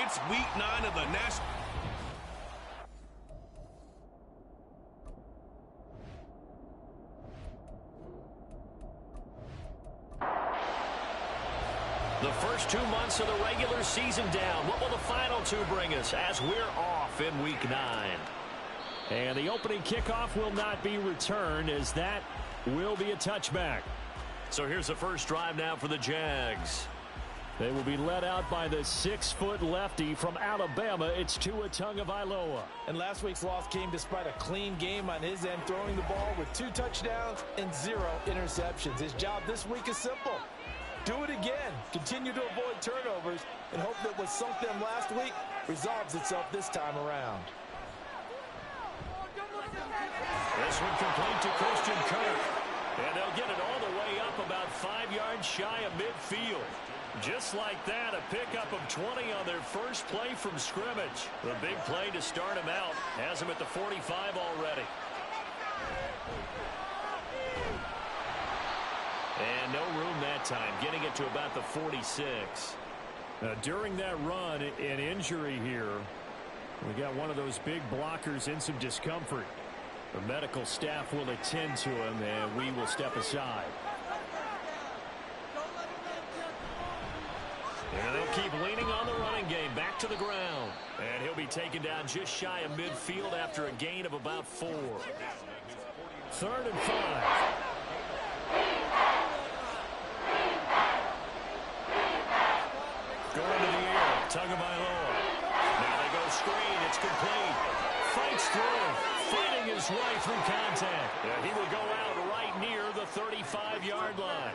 It's week 9 of the National. The first 2 months of the regular season down. What will the final 2 bring us as we're off in week 9? And the opening kickoff will not be returned, as that will be a touchback. So here's the first drive now for the Jags. They will be led out by the 6-foot lefty from Alabama. It's Tua Tagovailoa. And last week's loss came despite a clean game on his end, throwing the ball with 2 touchdowns and 0 interceptions. His job this week is simple. Do it again. Continue to avoid turnovers and hope that what sunk them last week resolves itself this time around. This one complete to Christian Kirk. And they'll get it all the way up about 5 yards shy of midfield. Just like that, a pickup of 20 on their first play from scrimmage. The big play to start him out has him at the 45 already. And no room that time, getting it to about the 46. During that run, an injury here. We got one of those big blockers in some discomfort. The medical staff will attend to him, and we will step aside. And they'll keep leaning on the running game, back to the ground. And he'll be taken down just shy of midfield after a gain of about 4. 3rd and 5. Going to the air, Tagovailoa. Now they go screen, it's complete. Fights through, fighting his way through contact. And he will go out right near the 35-yard line.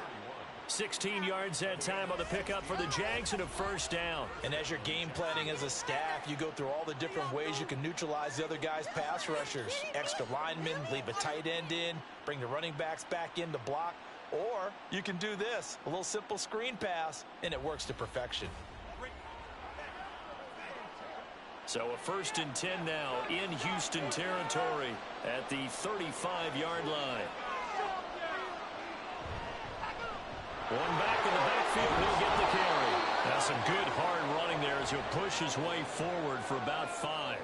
16 yards that time on the pickup for the Jags and a first down. And as you're game planning as a staff, you go through all the different ways you can neutralize the other guy's pass rushers. Extra linemen, leave a tight end in, bring the running backs back in to block. Or you can do this, a little simple screen pass, and it works to perfection. So a 1st and 10 now in Houston territory at the 35-yard line. One back in the backfield, he'll get the carry. That's some good hard running there as he'll push his way forward for about 5.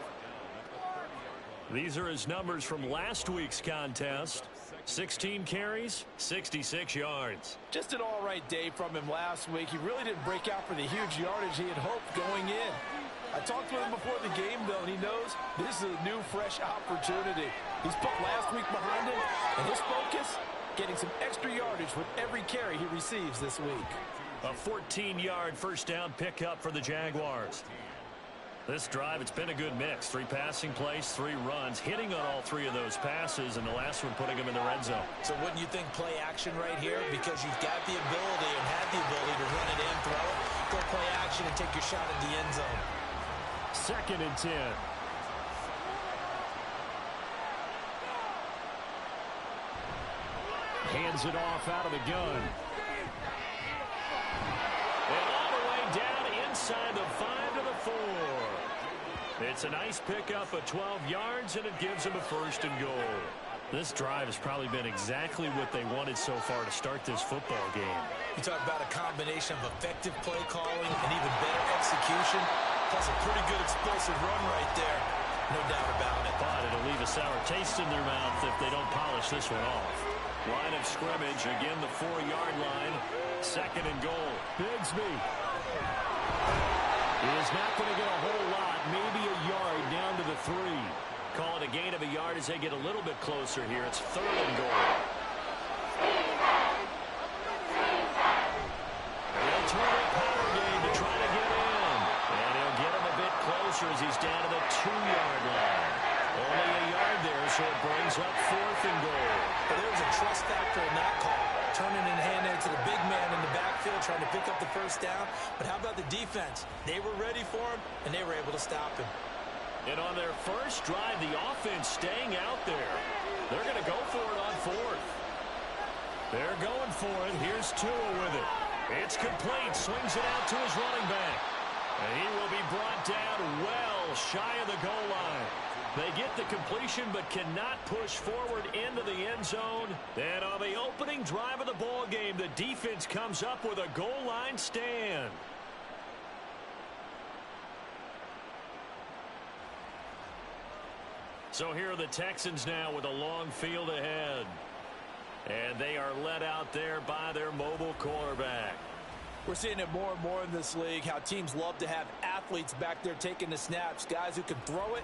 These are his numbers from last week's contest. 16 carries, 66 yards. Just an all-right day from him last week. He really didn't break out for the huge yardage he had hoped going in. I talked with him before the game, though, and he knows this is a new, fresh opportunity. He's put last week behind him, and his focus, getting some extra yardage with every carry he receives this week. A 14-yard first down pickup for the Jaguars. This drive, it's been a good mix. 3 passing plays, 3 runs, hitting on all 3 of those passes, and the last one putting him in the red zone. So wouldn't you think play action right here? Because you've got the ability and had the ability to run it in, throw it, go play action and take your shot at the end zone. 2nd and 10. Hands it off out of the gun. And all the way down inside the 5 to the 4. It's a nice pickup of 12 yards, and it gives him a 1st and goal. This drive has probably been exactly what they wanted so far to start this football game. You talk about a combination of effective play calling and even better execution, plus a pretty good explosive run right there. No doubt about it. But it'll leave a sour taste in their mouth if they don't polish this one off. Line of scrimmage, again the 4-yard line. 2nd and goal. Bigsby is not going to get a whole lot, maybe a yard down to the 3. Call it a gain of a yard as they get a little bit closer here. It's 3rd and goal. They'll turn a power game to try to get in. And he'll get him a bit closer as he's down to the 2-yard line. Only a yard there, so it brings up 4th and goal. But there was a trust factor in that call. Turning and handing it to the big man in the backfield, trying to pick up the first down. But how about the defense? They were ready for him, and they were able to stop him. And on their first drive, the offense staying out there. They're going to go for it on 4th. They're going for it. Here's Tua with it. It's complete. Swings it out to his running back. And he will be brought down well shy of the goal line. They get the completion but cannot push forward into the end zone. And on the opening drive of the ball game, the defense comes up with a goal line stand. So here are the Texans now with a long field ahead. And they are led out there by their mobile quarterback. We're seeing it more and more in this league, how teams love to have athletes back there taking the snaps, guys who can throw it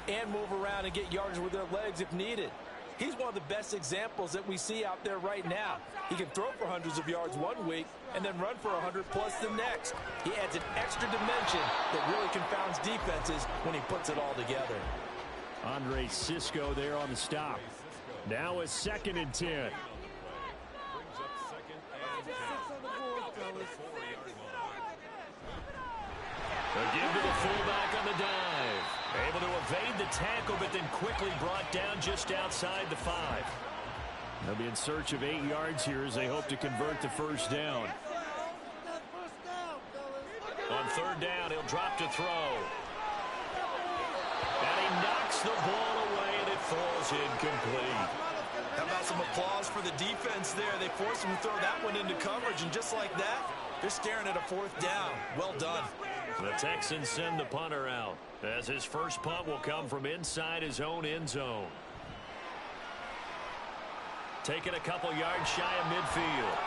and move around and get yardage with their legs if needed. He's one of the best examples that we see out there right now. He can throw for hundreds of yards one week and then run for 100+ the next. He adds an extra dimension that really confounds defenses when he puts it all together. Andre Cisco there on the stop. Now a 2nd and 10. Brings up 2nd and 10. Again to the fullback on the dive. Able to evade the tackle, but then quickly brought down just outside the 5. They'll be in search of 8 yards here as they hope to convert the first down. On 3rd down, he'll drop to throw. And he knocks the ball away, and it falls incomplete. How about some applause for the defense there? They forced him to throw that one into coverage, and just like that, they're staring at a 4th down. Well done. The Texans send the punter out, as his first punt will come from inside his own end zone. Taking a couple yards shy of midfield.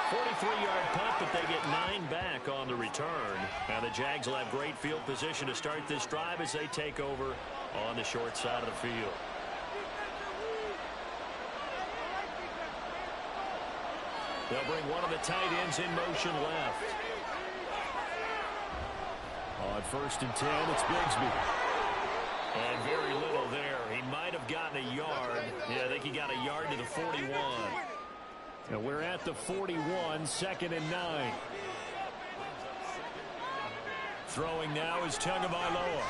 43-yard punt, but they get 9 back on the return. Now the Jags will have great field position to start this drive as they take over on the short side of the field. They'll bring one of the tight ends in motion left. On 1st and 10, it's Bigsby. And very little there. He might have gotten a yard. Yeah, I think he got a yard to the 41. And we're at the 41, 2nd and 9. Throwing now is Tagovailoa.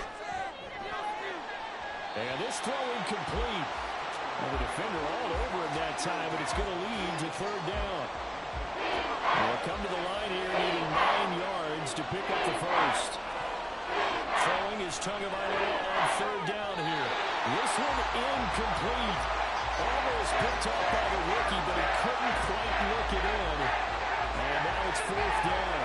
And this throw incomplete. And the defender all over him that time, but it's going to lead to 3rd down. They'll come to the line here needing 9 yards to pick up the first. Throwing is Tagovailoa on 3rd down here. This one incomplete. Almost picked up by the rookie, but he couldn't quite look it in. And now it's 4th down.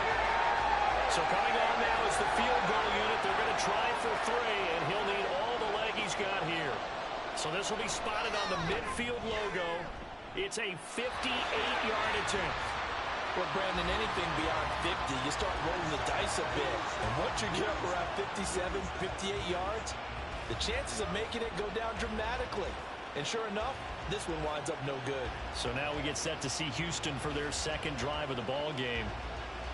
So coming on now is the field goal unit. They're going to try for 3, and he'll need all the leg he's got here. So this will be spotted on the midfield logo. It's a 58-yard attempt. Well, Brandon, anything beyond 50, you start rolling the dice a bit. And once you get up around 57, 58 yards, the chances of making it go down dramatically. And sure enough, this one winds up no good. So now we get set to see Houston for their 2nd drive of the ball game.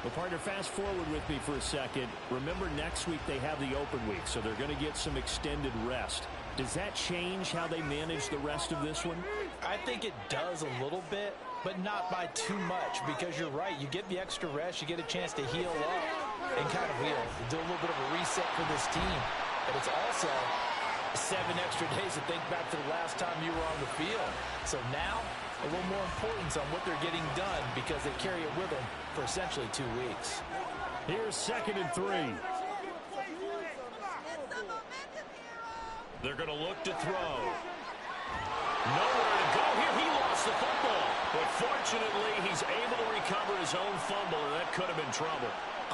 Well, partner, fast forward with me for a second. Remember, next week they have the open week, so they're going to get some extended rest. Does that change how they manage the rest of this one? I think it does a little bit, but not by too much, because you're right. You get the extra rest, you get a chance to heal up and kind of do a little bit of a reset for this team. But it's also 7 extra days to think back to the last time you were on the field. So now, a little more importance on what they're getting done because they carry it with them for essentially 2 weeks. Here's 2nd and 3. They're going to look to throw. Nowhere to go here. He lost the football. But fortunately, he's able to recover his own fumble, and that could have been trouble.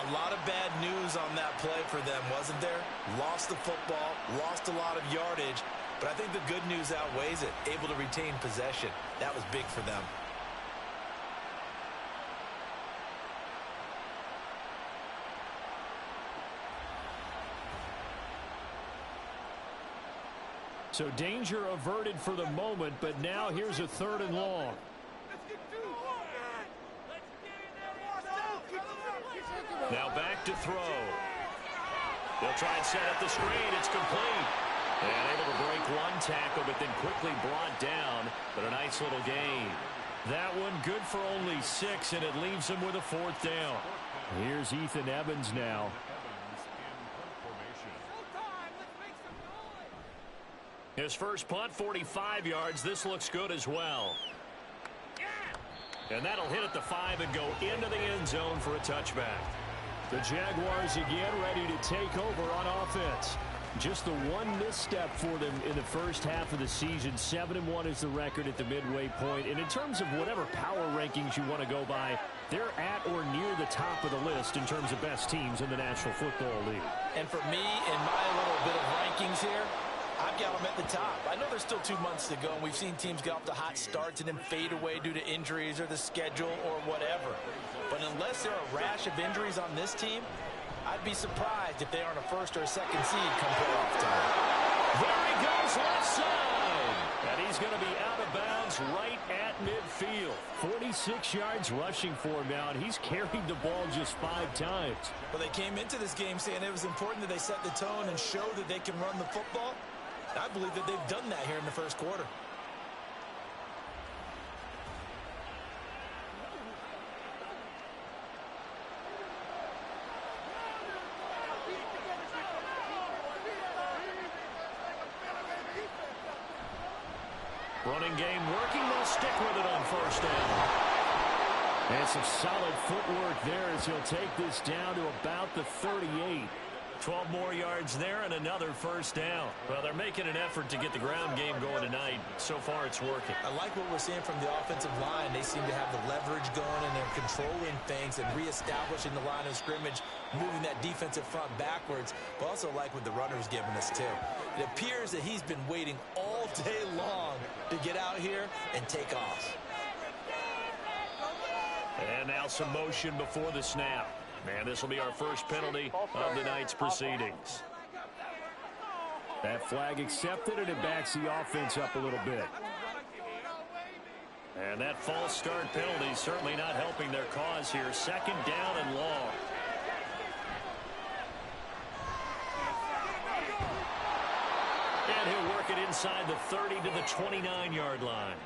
A lot of bad news on that play for them, wasn't there? Lost the football, lost a lot of yardage, but I think the good news outweighs it. Able to retain possession. That was big for them. So danger averted for the moment, but now here's a 3rd and long. Now back to throw. They'll try and set up the screen. It's complete. And able to break one tackle, but then quickly brought down. But a nice little gain. That one good for only 6, and it leaves him with a 4th down. Here's Ethan Evans now. His first punt, 45 yards. This looks good as well. And that'll hit at the 5 and go into the end zone for a touchback. The Jaguars again ready to take over on offense. Just the one misstep for them in the first half of the season. 7-1 is the record at the midway point. And in terms of whatever power rankings you want to go by, they're at or near the top of the list in terms of best teams in the National Football League. And for me, in my little bit of rankings here, I've got them at the top. I know there's still 2 months to go, and we've seen teams get off to hot starts and then fade away due to injuries or the schedule or whatever. But unless there are a rash of injuries on this team, I'd be surprised if they aren't a first or a second seed come playoff time. There he goes left side. And he's going to be out of bounds right at midfield. 46 yards rushing for him now, and he's carried the ball just 5 times. Well, they came into this game saying it was important that they set the tone and show that they can run the football. I believe that they've done that here in the first quarter. Running game working. They'll stick with it on first down. And some solid footwork there as he'll take this down to about the 38. 12 more yards there and another first down. Well, they're making an effort to get the ground game going tonight. So far, it's working. I like what we're seeing from the offensive line. They seem to have the leverage going, and they're controlling things and reestablishing the line of scrimmage, moving that defensive front backwards. But also like what the runner's giving us, too. It appears that he's been waiting all day long to get out here and take off. And now some motion before the snap. And this will be our first penalty of the night's proceedings. That flag accepted, and it backs the offense up a little bit. And that false start penalty certainly not helping their cause here. Second down and long. And he'll work it inside the 30 to the 29-yard line.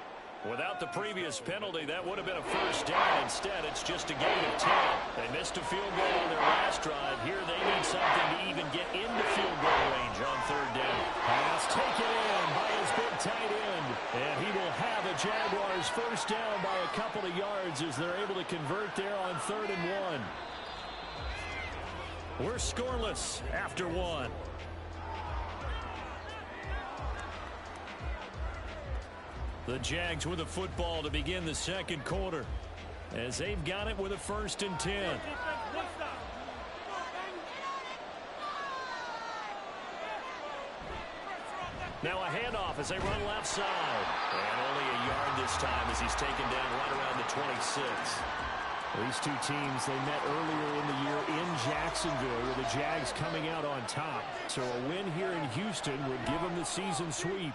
Without the previous penalty, that would have been a first down. Instead, it's just a gain of 10. They missed a field goal on their last drive. Here they need something to even get into field goal range on third down. Pass taken in by his big tight end. And he will have a Jaguars first down by a couple of yards as they're able to convert there on 3rd and 1. We're scoreless after 1. The Jags with the football to begin the second quarter as they've got it with a 1st and 10. Now a handoff as they run left side. And only a yard this time as he's taken down right around the 26. These two teams, they met earlier in the year in Jacksonville with the Jags coming out on top. So a win here in Houston would give them the season sweep.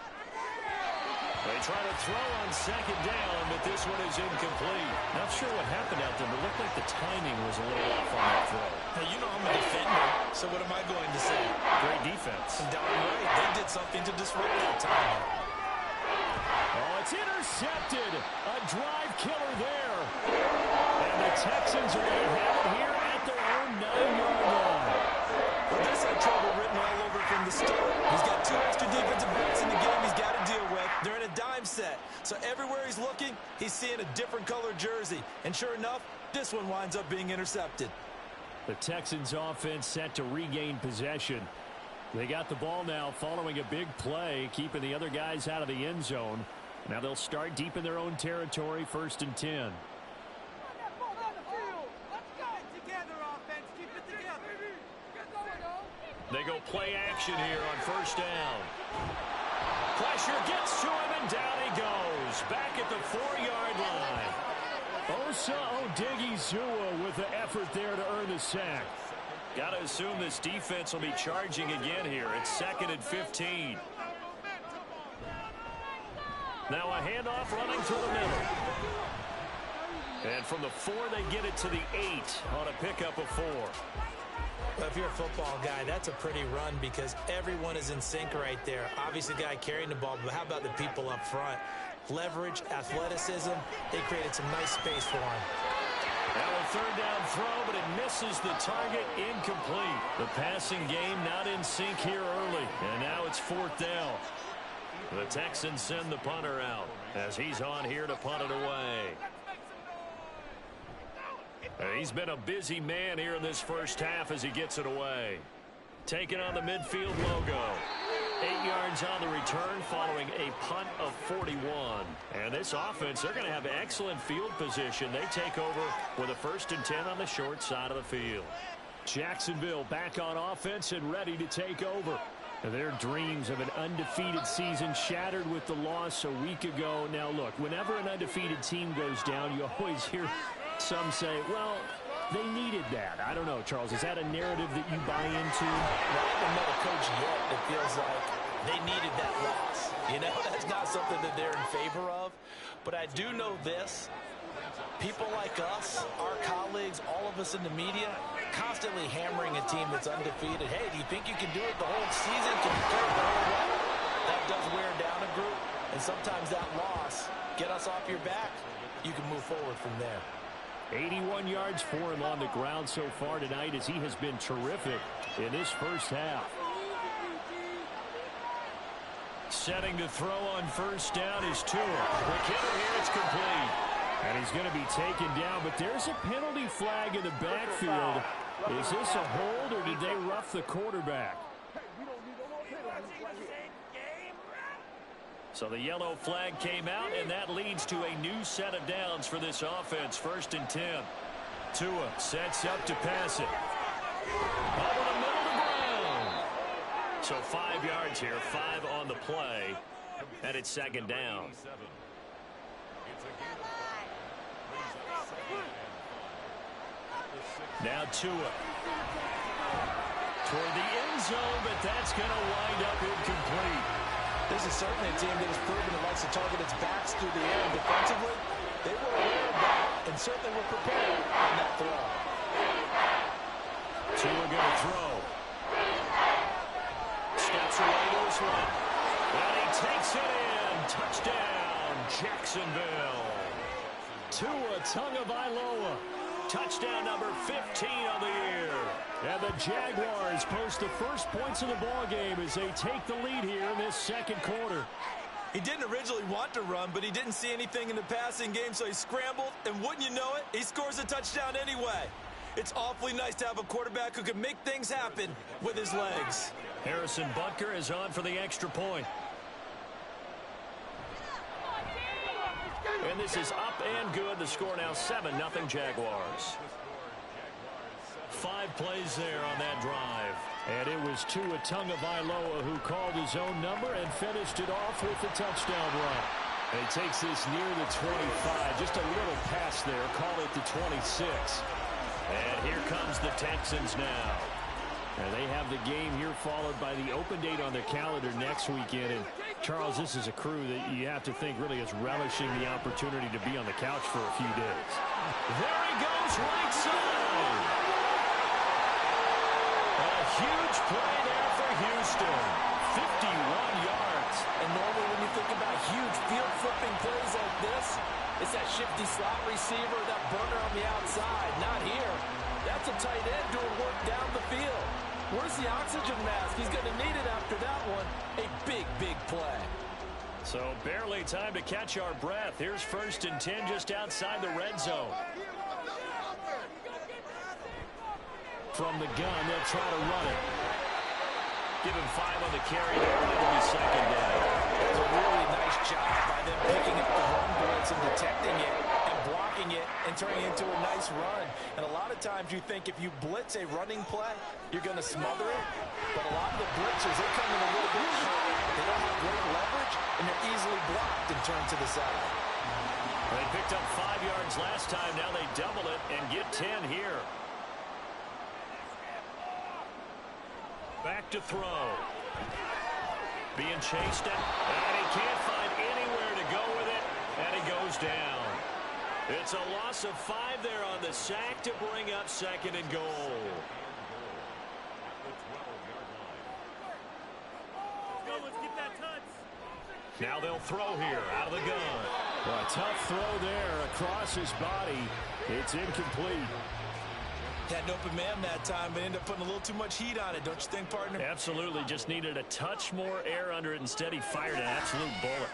They try to throw on second down, but this one is incomplete. Not sure what happened out there, but it looked like the timing was a little off on that throw. Hey, you know I'm a defender, so what am I going to say? Great defense. Darn right. They did something to disrupt that timing. Oh, it's intercepted. A drive killer there. And the Texans are going to have it here at their own 9-yard line. Well, this had trouble written all over from the start. He's got 2 extra defensive backs in the game he's got to deal with. They're in a dime set. So everywhere he's looking, he's seeing a different colored jersey. And sure enough, this one winds up being intercepted. The Texans offense set to regain possession. They got the ball now following a big play, keeping the other guys out of the end zone. Now they'll start deep in their own territory, 1st and 10. They go play action here on first down. Pressure gets to him, and down he goes. Back at the 4-yard line. Osa Odighizuwa with the effort there to earn the sack. Got to assume this defense will be charging again here. It's 2nd and 15. Now a handoff running through the middle. And from the 4, they get it to the 8 on a pickup of 4. Well, if you're a football guy, that's a pretty run because everyone is in sync right there. Obviously, the guy carrying the ball, but how about the people up front? Leverage, athleticism, they created some nice space for him. Now a 3rd down throw, but it misses the target, incomplete. The passing game not in sync here early, and now it's 4th down. The Texans send the punter out as he's on here to punt it away. He's been a busy man here in this first half as he gets it away. Taking on the midfield logo. 8 yards on the return following a punt of 41. And this offense, they're going to have excellent field position. They take over with a 1st and 10 on the short side of the field. Jacksonville back on offense and ready to take over. Their dreams of an undefeated season shattered with the loss a week ago. Now, look, whenever an undefeated team goes down, you always hear some say, well, they needed that. I don't know, Charles. Is that a narrative that you buy into? Well, I haven't met a coach yet that feels like they needed that loss. You know, that's not something that they're in favor of. But I do know this. People like us, our colleagues, all of us in the media, constantly hammering a team that's undefeated. Hey, do you think you can do it the whole season? Can you carry it the whole way? That does wear down a group. And sometimes that loss, get us off your back, you can move forward from there. 81 yards for him on the ground so far tonight as he has been terrific in this first half. Setting to throw on first down is Tua. Quick hitter here, it's complete. And he's going to be taken down, but there's a penalty flag in the backfield. Is this a hold, or did they rough the quarterback? So the yellow flag came out, and that leads to a new set of downs for this offense. 1st and 10. Tua sets up to pass it. Over the middle of the ground. So 5 yards here, 5 on the play, and it's 2nd down. Now Tua toward the end zone, but that's going to wind up incomplete. This is certainly a team that has proven it likes to target its backs through the air. Defensively, they were aware of that and certainly were prepared on that throw. Tua going to throw. Steps away to his right. And he takes it in. Touchdown, Jacksonville. Tua Tagovailoa. Touchdown number 15 on the year. And the Jaguars post the first points of the ball game as they take the lead here in this 2nd quarter. He didn't originally want to run, but he didn't see anything in the passing game, so he scrambled, and wouldn't you know it, he scores a touchdown anyway. It's awfully nice to have a quarterback who can make things happen with his legs. Harrison Butker is on for the extra point. And this is up and good. The score now 7-0 Jaguars. 5 plays there on that drive. And it was Tua Tagovailoa who called his own number and finished it off with the touchdown run. And he takes this near the 25. Just a little pass there. Call it the 26. And here comes the Texans now. And they have the game here followed by the open date on their calendar next weekend. And Charles, this is a crew that you have to think really is relishing the opportunity to be on the couch for a few days. There he goes, right side. A huge play there for Houston. 51 yards. And normally when you think about huge field-flipping plays like this, it's that shifty slot receiver, that burner on the outside. Not here. That's a tight end doing work down the field. Where's the oxygen mask? He's going to need it after that one. A big, big play. So barely time to catch our breath. Here's 1st and 10 just outside the red zone. From the gun, they'll try to run it. Give him 5 on the carry there, and it'll be 2nd down. It's a really nice job by them picking up the run blitz and detecting it and blocking it and turning it into a nice run. And a lot of times you think if you blitz a running play, you're going to smother it. But a lot of the blitzers, they come in a little bit high. They don't have great leverage, and they're easily blocked and turned to the side. They picked up 5 yards last time. Now they double it and get 10 here. Back to throw. Being chased at, and he can't find anywhere to go with it, and he goes down. It's a loss of 5 there on the sack to bring up 2nd and goal. Let's get that touch. Now they'll throw here out of the gun. Well, a tough throw there across his body. It's incomplete. Had an open man that time, but ended up putting a little too much heat on it, don't you think, partner? Absolutely, just needed a touch more air under it. Instead, he fired an absolute bullet.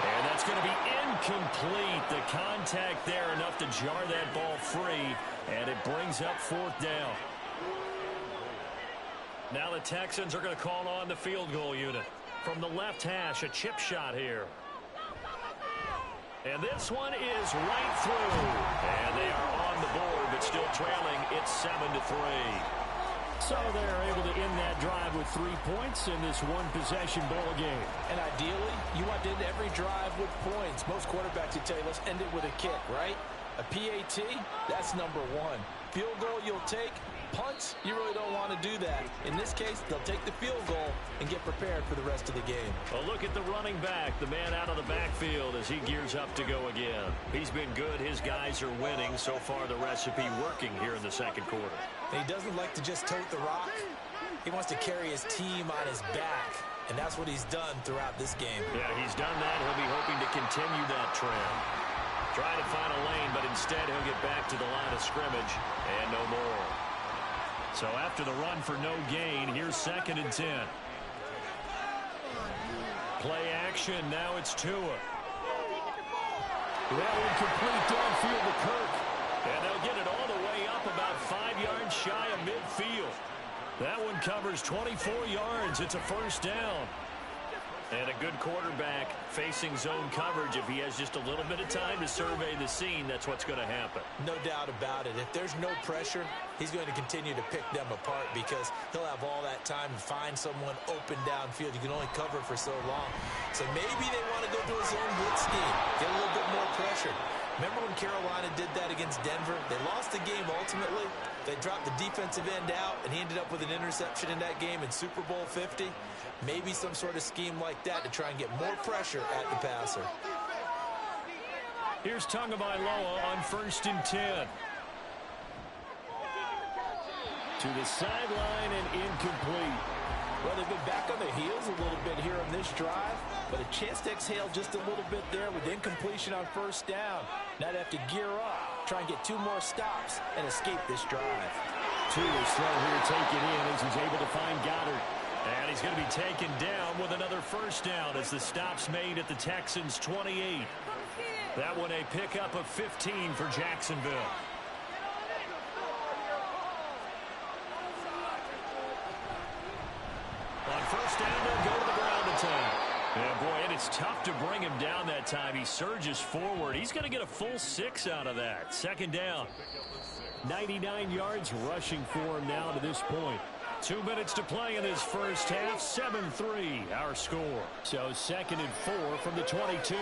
And that's going to be incomplete. The contact there enough to jar that ball free, and it brings up 4th down. Now the Texans are going to call on the field goal unit. From the left hash, a chip shot here. And this one is right through. And they are on the board, but still trailing. It's 7-3. So they're able to end that drive with 3 points in this one-possession ball game. And ideally, you want to end every drive with points. Most quarterbacks would tell you, let's end it with a kick, right? A PAT, that's number one. Field goal you'll take. Punts, you really don't want to do that. In this case, they'll take the field goal and get prepared for the rest of the game. A look at the running back, the man out of the backfield as he gears up to go again. He's been good. His guys are winning. So far, the recipe working here in the second quarter. And he doesn't like to just tote the rock. He wants to carry his team on his back, and that's what he's done throughout this game. Yeah, he's done that. He'll be hoping to continue that trend. Trying to find a lane, but instead he'll get back to the line of scrimmage and no more. So after the run for no gain, here's 2nd and 10. Play action. Now it's Tua. That one complete downfield to Kirk. And they'll get it all the way up about 5 yards shy of midfield. That one covers 24 yards. It's a first down. And a good quarterback facing zone coverage. If he has just a little bit of time to survey the scene, that's what's going to happen. No doubt about it. If there's no pressure, he's going to continue to pick them apart because he'll have all that time to find someone open downfield. You can only cover for so long. So maybe they want to go to a zone blitz scheme, get a little bit more pressure. Remember when Carolina did that against Denver? They lost the game ultimately. They dropped the defensive end out, and he ended up with an interception in that game in Super Bowl 50. Maybe some sort of scheme like that to try and get more pressure at the passer. Here's Tagovailoa on 1st and 10. To the sideline and incomplete. Well, they've been back on their heels a little bit here on this drive, but a chance to exhale just a little bit there with incompletion on 1st down. Now they have to gear up, try and get 2 more stops, and escape this drive. Tua's throw here taken in as he's able to find Goddard. And he's going to be taken down with another first down as the stop's made at the Texans' 28. That one a pickup of 15 for Jacksonville. On 1st down, they'll go to the ground attack. Yeah, boy, and it's tough to bring him down that time. He surges forward. He's going to get a full 6 out of that. 2nd down. 99 yards rushing for him now to this point. 2 minutes to play in this first half. 7-3, our score. So 2nd and 4 from the 22.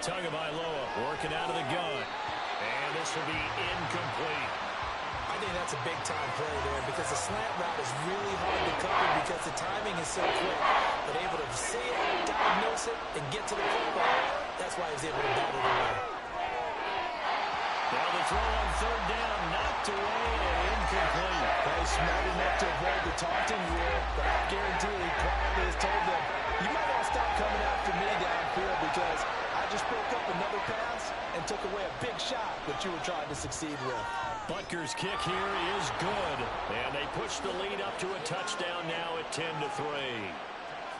Tagovailoa working out of the gun. And this will be incomplete. I think that's a big-time play there because the slant route is really hard to cover because the timing is so quick. But able to see it, diagnose it, and get to the football, that's why he was able to bat it away. Now the throw on 3rd down, knocked away and incomplete. He's smart enough to avoid the taunting rule, but I guarantee he quietly has told them, you might want to stop coming after me downfield because I just broke up another pass and took away a big shot that you were trying to succeed with. Butker's kick here is good, and they push the lead up to a touchdown now at 10-3.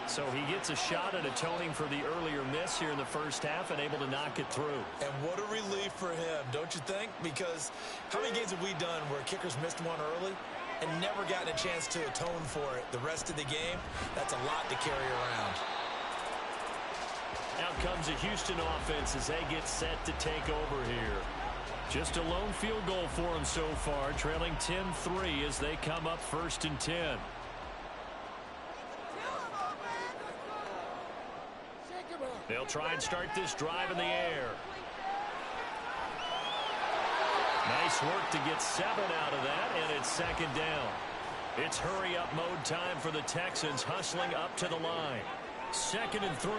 So he gets a shot at atoning for the earlier miss here in the first half and able to knock it through. And what a relief for him, don't you think? Because how many games have we done where kickers missed one early and never gotten a chance to atone for it the rest of the game? That's a lot to carry around. Out comes a Houston offense as they get set to take over here. Just a lone field goal for them so far, trailing 10-3 as they come up 1st and 10. They'll try and start this drive in the air. Nice work to get 7 out of that, and it's 2nd down. It's hurry-up mode time for the Texans, hustling up to the line. 2nd and 3.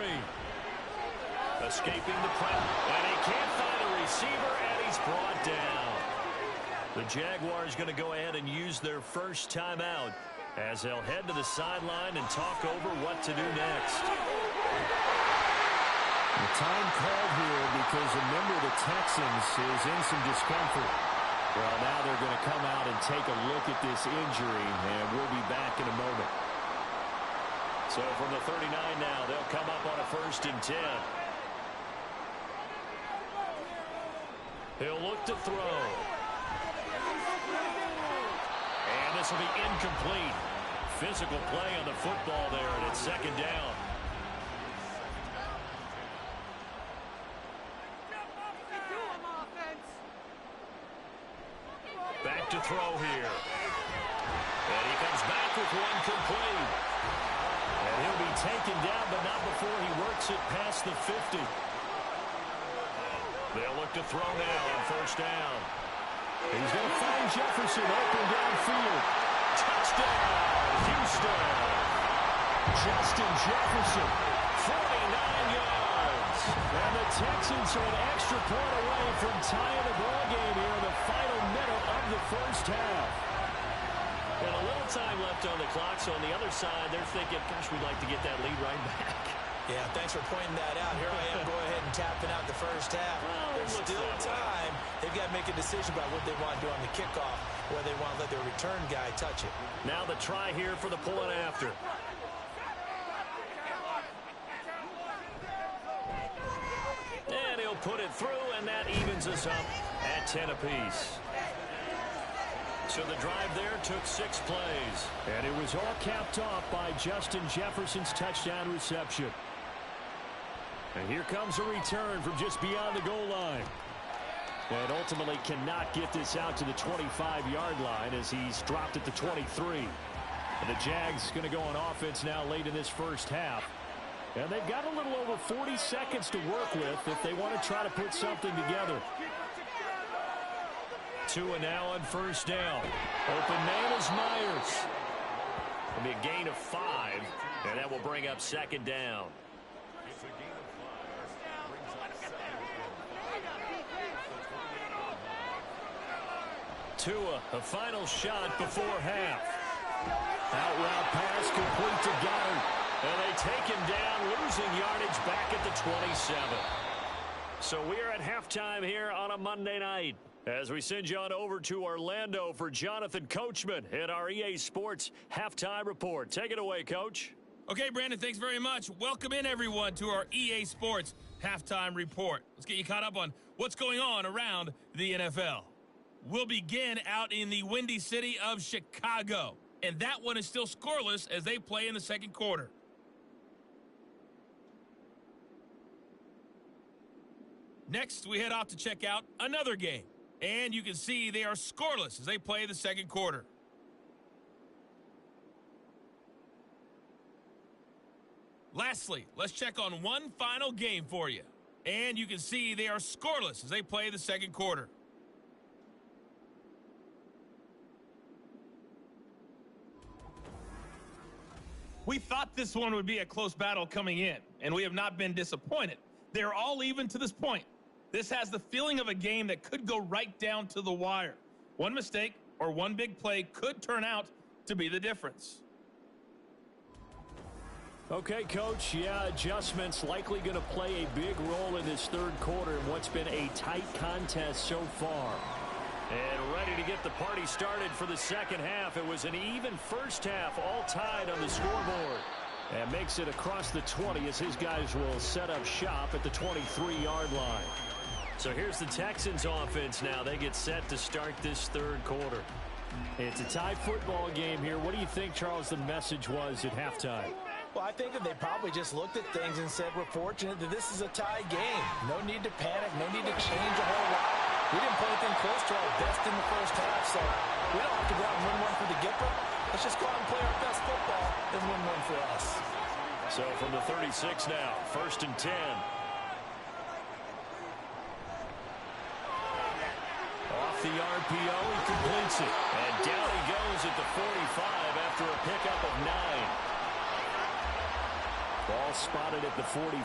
Escaping the press, and he can't find a receiver, and he's brought down. The Jaguars going to go ahead and use their first timeout as they'll head to the sideline and talk over what to do next. The time called here because a member of the Texans is in some discomfort. Well, now they're going to come out and take a look at this injury, and we'll be back in a moment. So from the 39 now, they'll come up on a 1st and 10. He'll look to throw. And this will be incomplete. Physical play on the football there, and it's 2nd down. throw here. And he comes back with one complete. And he'll be taken down, but not before he works it past the 50. They'll look to throw now on first down. He's going to find Jefferson open downfield. Touchdown, Houston. Justin Jefferson. 49 yards. And the Texans are an extra point away from tying the ball game here in the final minute of the first half. And a little time left on the clock, so on the other side, they're thinking, gosh, we'd like to get that lead right back. Yeah, thanks for pointing that out. Here I am, go ahead and tapping out the first half. Well, There's still time. They've got to make a decision about what they want to do on the kickoff, whether they want to let their return guy touch it. Now the try here for the pull and after. And he'll put it through, and that evens us up at 10 apiece. So the drive there took 6 plays. And it was all capped off by Justin Jefferson's touchdown reception. And here comes a return from just beyond the goal line. And ultimately cannot get this out to the 25-yard line as he's dropped at the 23. And the Jags going to go on offense now late in this first half. And they've got a little over 40 seconds to work with if they want to try to put something together. Tua now on first down. Open man is Myers. It'll be a gain of 5, and that will bring up second down. Tua, a final shot before half. Out route pass complete to Goddard. And they take him down, losing yardage back at the 27. So we are at halftime here on a Monday night, as we send you on over to Orlando for Jonathan Coachman in our EA Sports Halftime Report. Take it away, Coach. Okay, Brandon, thanks very much. Welcome in, everyone, to our EA Sports Halftime Report. Let's get you caught up on what's going on around the NFL. We'll begin out in the windy city of Chicago, and that one is still scoreless as they play in the second quarter. Next, we head off to check out another game. And you can see they are scoreless as they play the second quarter. Lastly, let's check on one final game for you. And you can see they are scoreless as they play the second quarter. We thought this one would be a close battle coming in, and we have not been disappointed. They're all even to this point. This has the feeling of a game that could go right down to the wire. One mistake or one big play could turn out to be the difference. Okay, Coach, yeah, adjustments likely going to play a big role in this third quarter in what's been a tight contest so far. And ready to get the party started for the second half. It was an even first half, all tied on the scoreboard. And makes it across the 20 as his guys will set up shop at the 23-yard line. So here's the Texans offense now. They get set to start this third quarter. It's a tie football game here. What do you think, Charles, the message was at halftime? Well, I think that they probably just looked at things and said, we're fortunate that this is a tie game. No need to panic. No need to change a whole lot. We didn't play anything close to our best in the first half, so we don't have to go out and win one for the Gipper. Let's just go out and play our best football and win one for us. So from the 36 now, 1st and 10. Off the RPO, he completes it. And down he goes at the 45 after a pickup of 9. Ball spotted at the 45.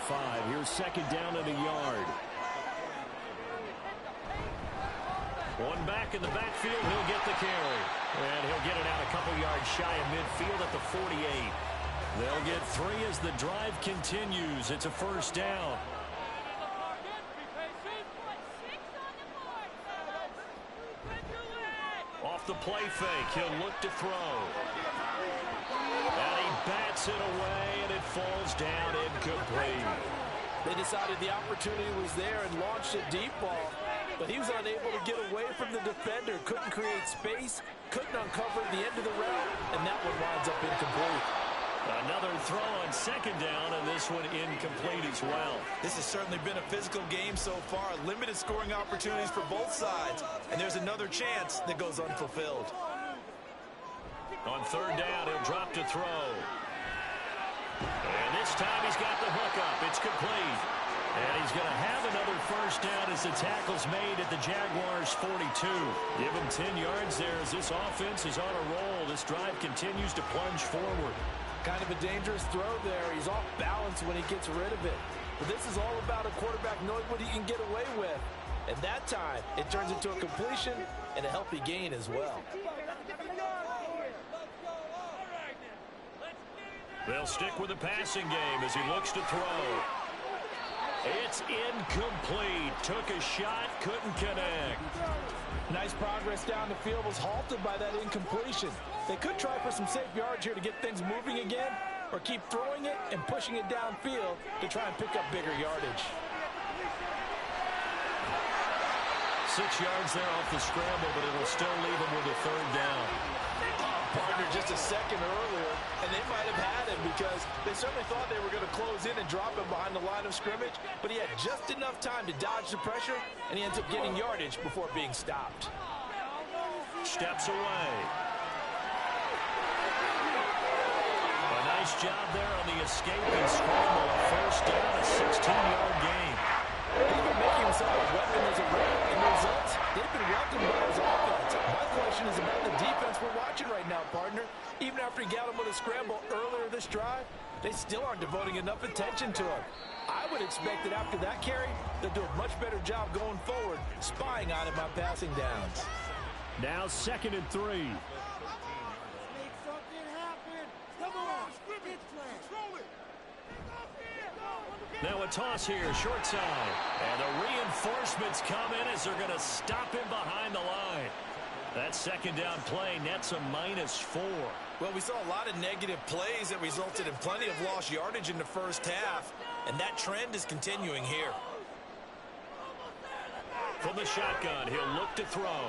Here's second down and a yard. One back in the backfield, he'll get the carry. And he'll get it out a couple yards shy of midfield at the 48. They'll get 3 as the drive continues. It's a first down. Off the play fake, he'll look to throw. And he bats it away, and it falls down incomplete. They decided the opportunity was there and launched a deep ball, but he was unable to get away from the defender, couldn't create space, couldn't uncover the end of the route, and that one winds up incomplete. Another throw on second down, and this one incomplete as well. This has certainly been a physical game so far. Limited scoring opportunities for both sides. And there's another chance that goes unfulfilled. On third down, he'll drop to throw. And this time he's got the hook up. It's complete. And he's going to have another first down as the tackle's made at the Jaguars' 42. Give him 10 yards there as this offense is on a roll. This drive continues to plunge forward. Kind of a dangerous throw there. He's off balance when he gets rid of it. But this is all about a quarterback knowing what he can get away with. And that time, it turns into a completion and a healthy gain as well. They'll stick with the passing game as he looks to throw. It's incomplete. Took a shot, couldn't connect. Nice progress down the field, was halted by that incompletion. They could try for some safe yards here to get things moving again, or keep throwing it and pushing it downfield to try and pick up bigger yardage. 6 yards there off the scramble, but it'll still leave him with a third down. Partner just a second earlier, and they might have had him because they certainly thought they were going to close in and drop him behind the line of scrimmage, but he had just enough time to dodge the pressure, and he ends up getting yardage before being stopped. Steps away. A nice job there on the escape and scramble. First down, a 16-yard gain. He's been making himself a weapon as a rep, and the results, they've been welcomed by his offense. My question is about the defense we're watching right now, partner. Even after he got him with a scramble earlier this drive, they still aren't devoting enough attention to him. I would expect that after that carry, they'll do a much better job going forward, spying on him on passing downs. Now 2nd and 3. Now a toss here, short side. And the reinforcements come in as they're going to stop him behind the line. That second down play nets a -4. Well, we saw a lot of negative plays that resulted in plenty of lost yardage in the first half, and that trend is continuing here. From the shotgun, he'll look to throw.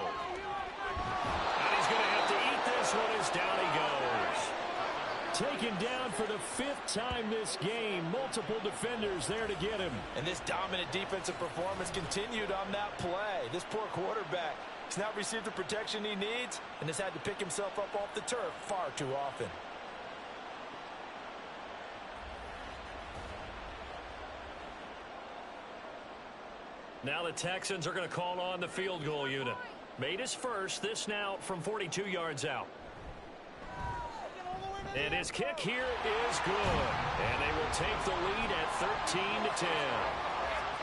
And he's going to have to eat this one as down he goes. Taken down for the 5th time this game. Multiple defenders there to get him. And this dominant defensive performance continued on that play. This poor quarterback has not received the protection he needs and has had to pick himself up off the turf far too often. Now the Texans are going to call on the field goal unit. Made his first, this now from 42 yards out. And his kick here is good. And they will take the lead at 13-10.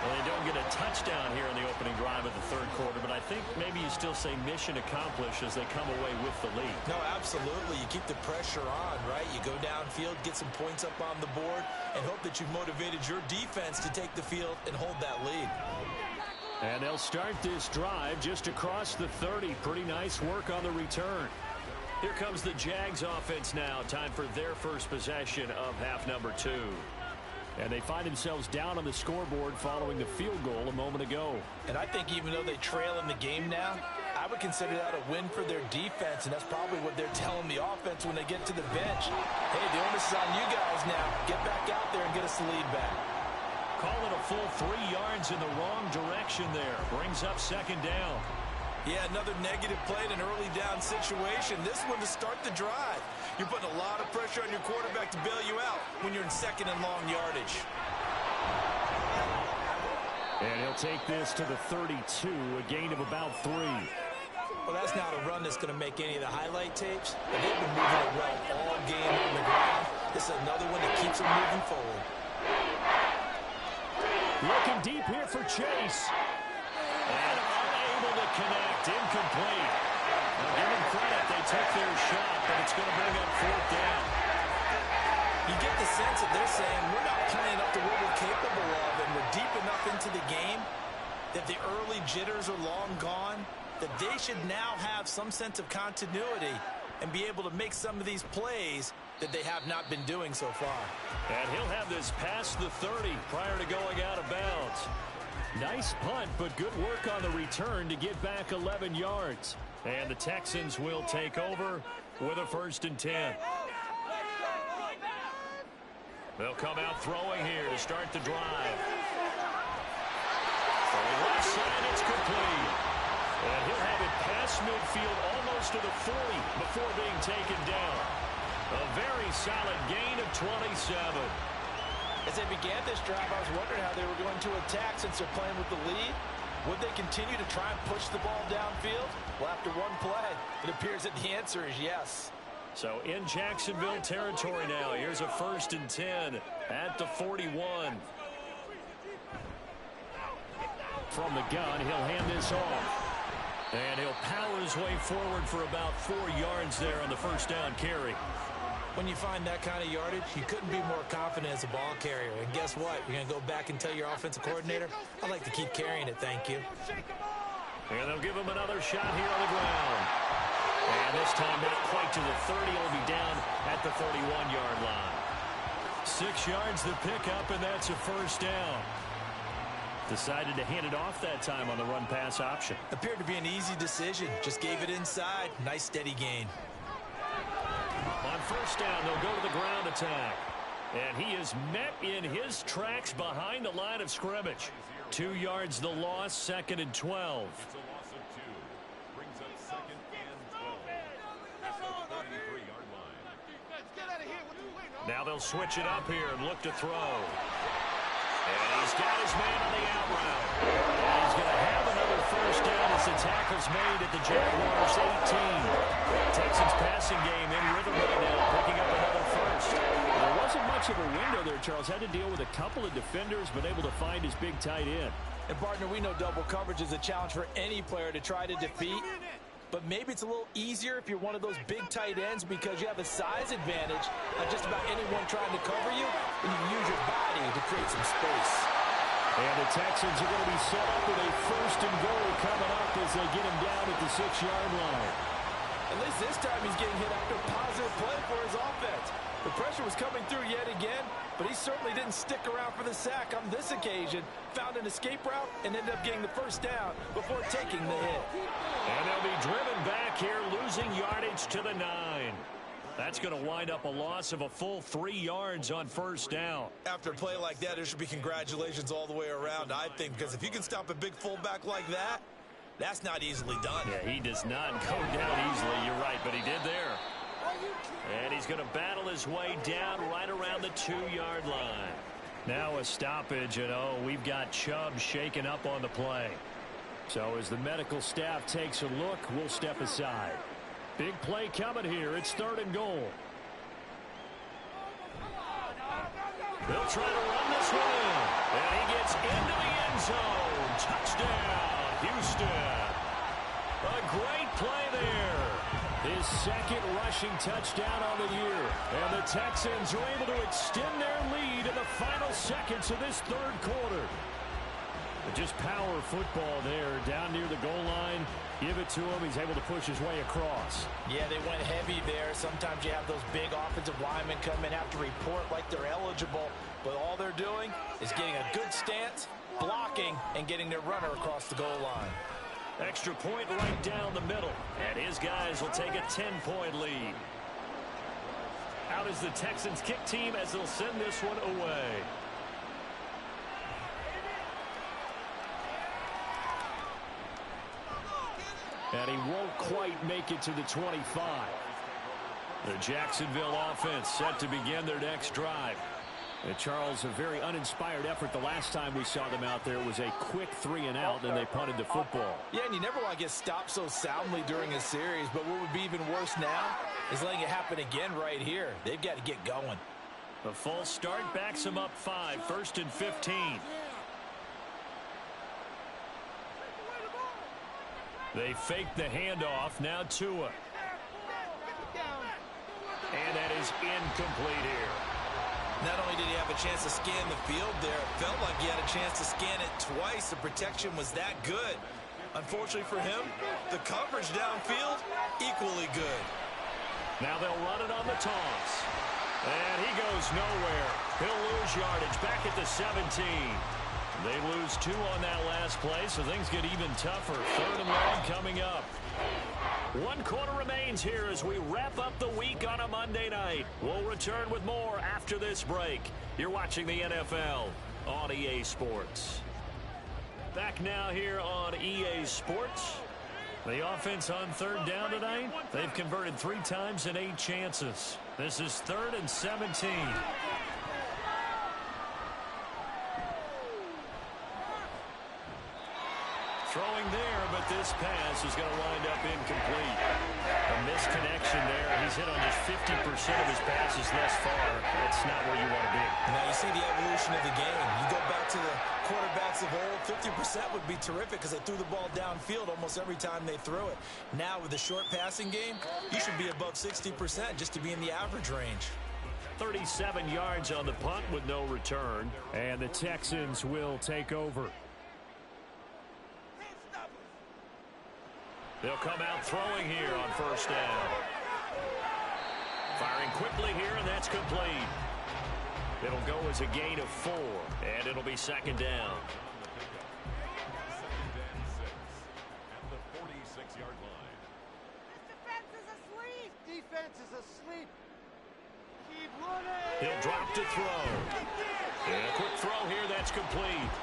Well, they don't get a touchdown here in the opening drive of the third quarter, but I think maybe you still say mission accomplished as they come away with the lead. No, absolutely. You keep the pressure on, right? You go downfield, get some points up on the board, and hope that you've motivated your defense to take the field and hold that lead. And they'll start this drive just across the 30. Pretty nice work on the return. Here comes the Jags offense now. Time for their first possession of half number 2. And they find themselves down on the scoreboard following the field goal a moment ago. And I think even though they trail in the game now, I would consider that a win for their defense, and that's probably what they're telling the offense when they get to the bench. Hey, the onus is on you guys now. Get back out there and get us the lead back. Call it a full 3 yards in the wrong direction there. Brings up second down. Yeah, another negative play in an early down situation. This one to start the drive. You're putting a lot of pressure on your quarterback to bail you out when you're in second and long yardage. And he'll take this to the 32, a gain of about 3. Well, that's not a run that's going to make any of the highlight tapes, but they've been moving it well all game on the ground. This is another one that keeps them moving forward. Looking deep here for Chase. And unable to connect, incomplete. Now, give them credit, they took their shot, but it's going to bring up 4th down. You get the sense that they're saying we're not playing up to what we're capable of, and we're deep enough into the game that the early jitters are long gone, that they should now have some sense of continuity and be able to make some of these plays that they have not been doing so far. And he'll have this past the 30 prior to going out of bounds. Nice punt, but good work on the return to get back 11 yards. And the Texans will take over with a 1st and 10. They'll come out throwing here to start the drive. From the left side, it's complete. And he'll have it past midfield almost to the 40 before being taken down. A very solid gain of 27. As they began this drive, I was wondering how they were going to attack since they're playing with the lead. Would they continue to try and push the ball downfield? Well, after one play, it appears that the answer is yes. So in Jacksonville territory now. Here's a 1st and 10 at the 41. From the gun, he'll hand this off. And he'll power his way forward for about 4 yards there on the first down carry. When you find that kind of yardage, you couldn't be more confident as a ball carrier. And guess what? You're going to go back and tell your offensive coordinator, I'd like to keep carrying it, thank you. And they'll give him another shot here on the ground. And this time not quite to the 30. He'll be down at the 31-yard line. 6 yards the pickup, and that's a first down. Decided to hand it off that time on the run-pass option. Appeared to be an easy decision. Just gave it inside. Nice steady gain. On first down, they'll go to the ground attack. And he is met in his tracks behind the line of scrimmage. 2 yards the loss, 2nd and 12. It's a loss of 2. Brings up 2nd and 12. That's the 33-yard line. Now they'll switch it up here and look to throw. And he's got his man on the out route. And he's going to have another first down as the tackle's made at the Jaguars 18. Texans passing game in rhythm right now, picking up another first. There wasn't much of a window there, Charles. Had to deal with a couple of defenders, but able to find his big tight end. And, partner, we know double coverage is a challenge for any player to try to defeat. But maybe it's a little easier if you're one of those big tight ends because you have a size advantage on just about anyone trying to cover you, and you can use your body to create some space. And the Texans are going to be set up with a 1st and goal coming up as they get him down at the 6-yard line. At least this time he's getting hit after a positive play for his offense. The pressure was coming through yet again, but he certainly didn't stick around for the sack on this occasion. Found an escape route and ended up getting the first down before taking the hit. And they'll be driven back here, losing yardage to the 9. That's going to wind up a loss of a full 3 yards on first down. After a play like that, there should be congratulations all the way around, I think, because if you can stop a big fullback like that, that's not easily done. Yeah, he does not go down easily, you're right, but he did there. And he's going to battle his way down right around the 2-yard line. Now a stoppage, and we've got Chubb shaken up on the play. So as the medical staff takes a look, we'll step aside. Big play coming here. It's 3rd and goal. They'll try to run this one in. And he gets into the end zone. Touchdown, Houston. A great play there. His 2nd rushing touchdown on the year. And the Texans are able to extend their lead in the final seconds of this 3rd quarter. But just power football there down near the goal line. Give it to him. He's able to push his way across. Yeah, they went heavy there. Sometimes you have those big offensive linemen come in, have to report like they're eligible. But all they're doing is getting a good stance, blocking, and getting their runner across the goal line. Extra point right down the middle. And his guys will take a 10-point lead. Out is the Texans kick team as they'll send this one away. And he won't quite make it to the 25. The Jacksonville offense set to begin their next drive. And Charles, a very uninspired effort the last time we saw them out there. It was a quick 3-and-out, and they punted the football. Yeah, and you never want to get stopped so soundly during a series, but what would be even worse now is letting it happen again right here. They've got to get going. The false start backs him up 5, 1st and 15. They fake the handoff. Now Tua. And that is incomplete here. Not only did he have a chance to scan the field there, it felt like he had a chance to scan it twice. The protection was that good. Unfortunately for him, the coverage downfield, equally good. Now they'll run it on the toss. And he goes nowhere. He'll lose yardage back at the 17. They lose 2 on that last play, so things get even tougher. 3rd and long coming up. 1 quarter remains here as we wrap up the week on a Monday night. We'll return with more after this break. You're watching the NFL on EA Sports. Back now here on EA Sports. The offense on 3rd down tonight, they've converted 3 times in 8 chances. This is 3rd and 17. Throwing there, but this pass is going to wind up incomplete. A misconnection there. He's hit on just 50% of his passes thus far. That's not where you want to be. Now you see the evolution of the game. You go back to the quarterbacks of old, 50% would be terrific because they threw the ball downfield almost every time they threw it. Now with the short passing game, you should be above 60% just to be in the average range. 37 yards on the punt with no return. And the Texans will take over. They'll come out throwing here on 1st down. Firing quickly here, and that's complete. It'll go as a gain of 4, and it'll be 2nd down. 2nd and 6 at the 46-yard line. This defense is asleep. Defense is asleep. Keep running. He'll drop to throw. And a quick throw here, that's complete.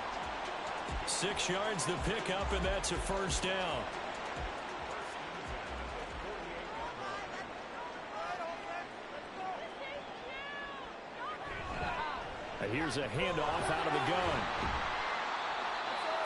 6 yards to pick up, and that's a 1st down. Here's a handoff out of the gun.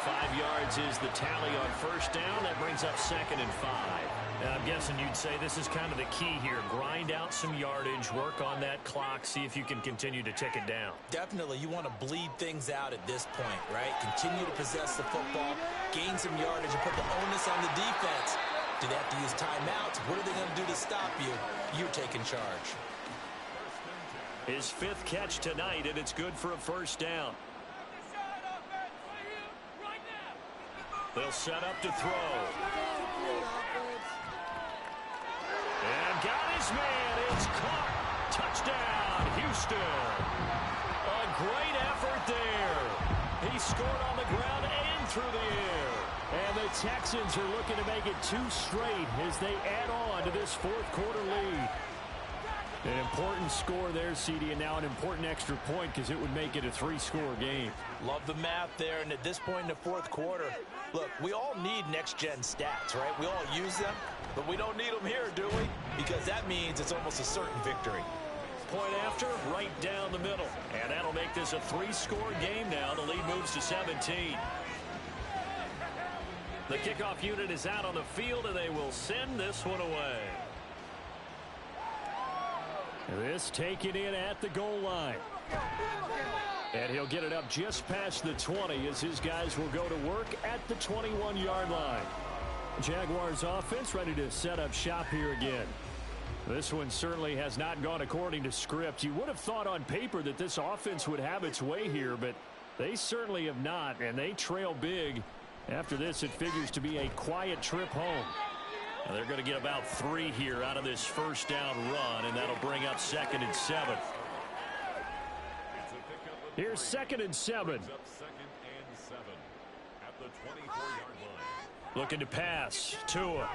5 yards is the tally on 1st down. That brings up 2nd and 5. I'm guessing you'd say this is kind of the key here. Grind out some yardage, work on that clock, see if you can continue to tick it down. Definitely, you want to bleed things out at this point, right? Continue to possess the football, gain some yardage, and put the onus on the defense. Do they have to use timeouts? What are they going to do to stop you? You're taking charge. His 5th catch tonight, and it's good for a 1st down. They'll set up to throw. And got his man. It's caught. Touchdown, Houston. A great effort there. He scored on the ground and through the air. And the Texans are looking to make it 2 straight as they add on to this 4th quarter lead. An important score there, CD, and now an important extra point because it would make it a 3-score game. Love the math there, and at this point in the 4th quarter, look, we all need next-gen stats, right? We all use them, but we don't need them here, do we? Because that means it's almost a certain victory. Point after, right down the middle. And that'll make this a 3-score game now. The lead moves to 17. The kickoff unit is out on the field, and they will send this one away. This taken in at the goal line. And he'll get it up just past the 20 as his guys will go to work at the 21-yard line. Jaguars offense ready to set up shop here again. This one certainly has not gone according to script. You would have thought on paper that this offense would have its way here, but they certainly have not, and they trail big. After this, it figures to be a quiet trip home. And they're going to get about 3 here out of this 1st down run, and that'll bring up 2nd and 7. Here's 2nd and 7. 2nd and 7 at the 24-yard line. Looking to pass. Tua.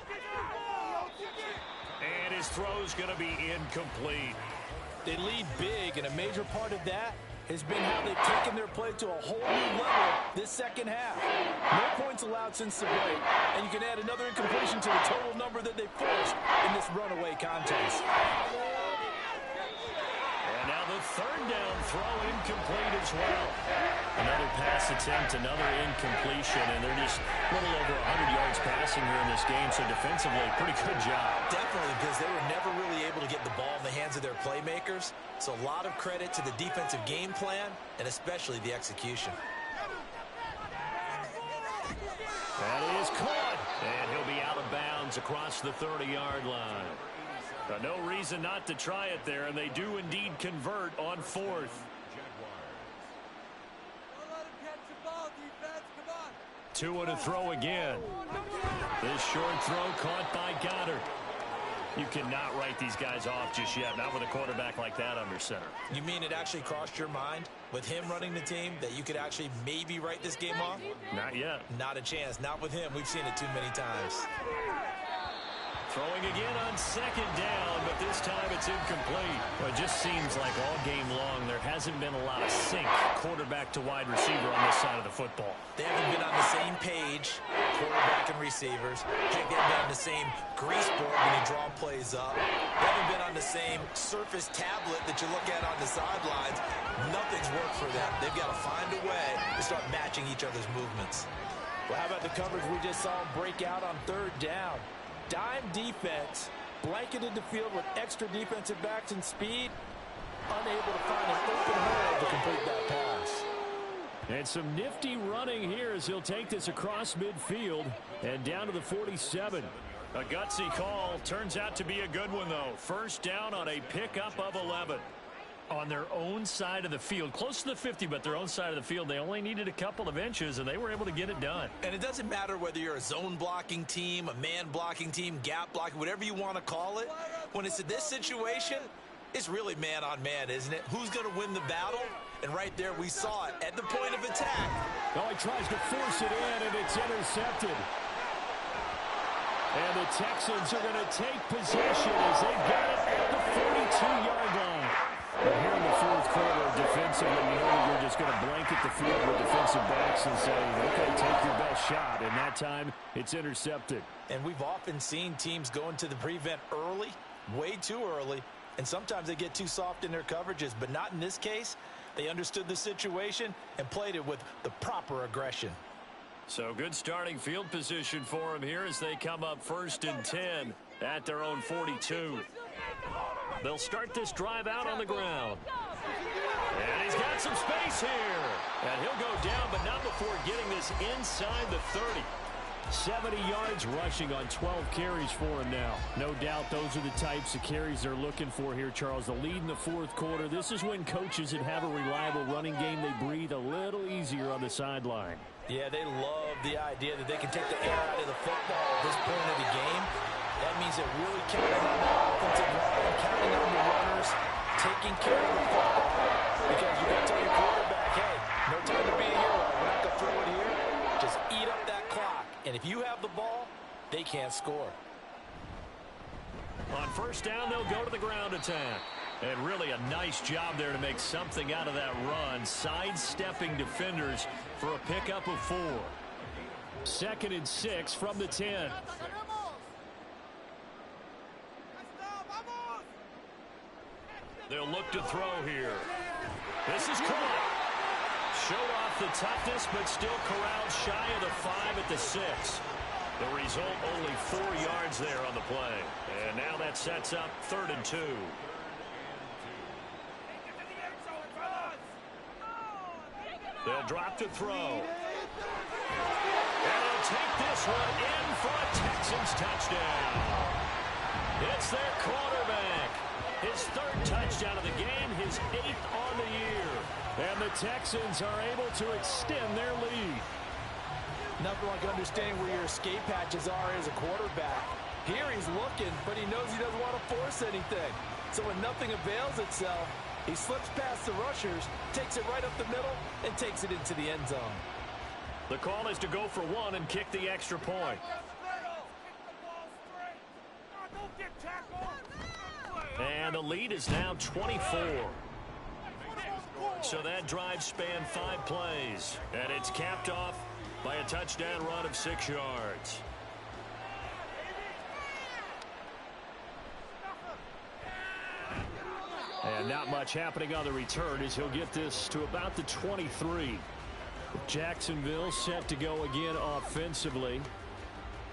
And his throw's going to be incomplete. They lead big, and a major part of that has been how they've taken their play to a whole new level this 2nd half. No points allowed since the break, and you can add another incompletion to the total number that they forced in this runaway contest. And now the 3rd down throw incomplete as well. Another pass attempt, another incompletion, and they're just a little over 100 yards passing here in this game, so defensively, pretty good job. Definitely, because they were never really able to get the ball in the hands of their playmakers. So a lot of credit to the defensive game plan, and especially the execution. That is caught, and he'll be out of bounds across the 30-yard line. No reason not to try it there, and they do indeed convert on 4th. Tua to throw again. This short throw caught by Goddard. You cannot write these guys off just yet, not with a quarterback like that under center. You mean it actually crossed your mind with him running the team that you could actually maybe write this game off? Not yet. Not a chance. Not with him. We've seen it too many times. Throwing again on second down, but this time it's incomplete. Well, it just seems like all game long there hasn't been a lot of sync quarterback to wide receiver on this side of the football. They haven't been on the same page, quarterback and receivers. Heck, they haven't been on the same grease board when you draw plays up. They haven't been on the same surface tablet that you look at on the sidelines. Nothing's worked for them. They've got to find a way to start matching each other's movements. Well, how about the coverage we just saw him break out on third down? Dime defense, blanketed the field with extra defensive backs and speed, unable to find an open hole to complete that pass. And some nifty running here as he'll take this across midfield and down to the 47. A gutsy call. Turns out to be a good one, though. First down on a pickup of 11. On their own side of the field, close to the 50, but their own side of the field, they only needed a couple of inches, and they were able to get it done. And it doesn't matter whether you're a zone blocking team, a man blocking team, gap blocking, whatever you want to call it. When it's in this situation, it's really man on man, isn't it? Who's going to win the battle? And right there, we saw it at the point of attack. Oh, he tries to force it in, and it's intercepted. And the Texans are going to take possession as they got it at the 42-yard line. But here in the fourth quarter, defensively, you know you're just going to blanket the field with defensive backs and say, okay, take your best shot. And that time, it's intercepted. And we've often seen teams go into the prevent early, way too early, and sometimes they get too soft in their coverages, but not in this case. They understood the situation and played it with the proper aggression. So good starting field position for him here as they come up 1st and 10 at their own 42. They'll start this drive out on the ground. And he's got some space here. And he'll go down, but not before getting this inside the 30. 70 yards rushing on 12 carries for him now. No doubt those are the types of carries they're looking for here, Charles. The lead in the fourth quarter. This is when coaches that have a reliable running game, they breathe a little easier on the sideline. Yeah, they love the idea that they can take the air out of the football at this point of the game. That means they're really counting on the offensive line, counting on the runners, taking care of the football. Because you got to tell your quarterback, hey, no time to be a hero. We're not going to throw it here. Just eat up that clock. And if you have the ball, they can't score. On first down, they'll go to the ground attack. And really a nice job there to make something out of that run, sidestepping defenders for a pickup of 4. 2nd and 6 from the 10. They'll look to throw here. This is caught. Showed off the toughness, but still corralled shy of the 5 at the 6. The result, only 4 yards there on the play. And now that sets up 3rd and 2. They'll drop to throw. And they'll take this one in for a Texans touchdown. It's their quarterback. His 3rd touchdown of the game, his 8th on the year. And the Texans are able to extend their lead. Nothing like understanding where your escape hatches are as a quarterback. Here he's looking, but he knows he doesn't want to force anything. So when nothing avails itself, he slips past the rushers, takes it right up the middle, and takes it into the end zone. The call is to go for 1 and kick the extra point. And the lead is now 24. So that drive spanned 5 plays. And it's capped off by a touchdown run of 6 yards. And not much happening on the return as he'll get this to about the 23. Jacksonville set to go again offensively.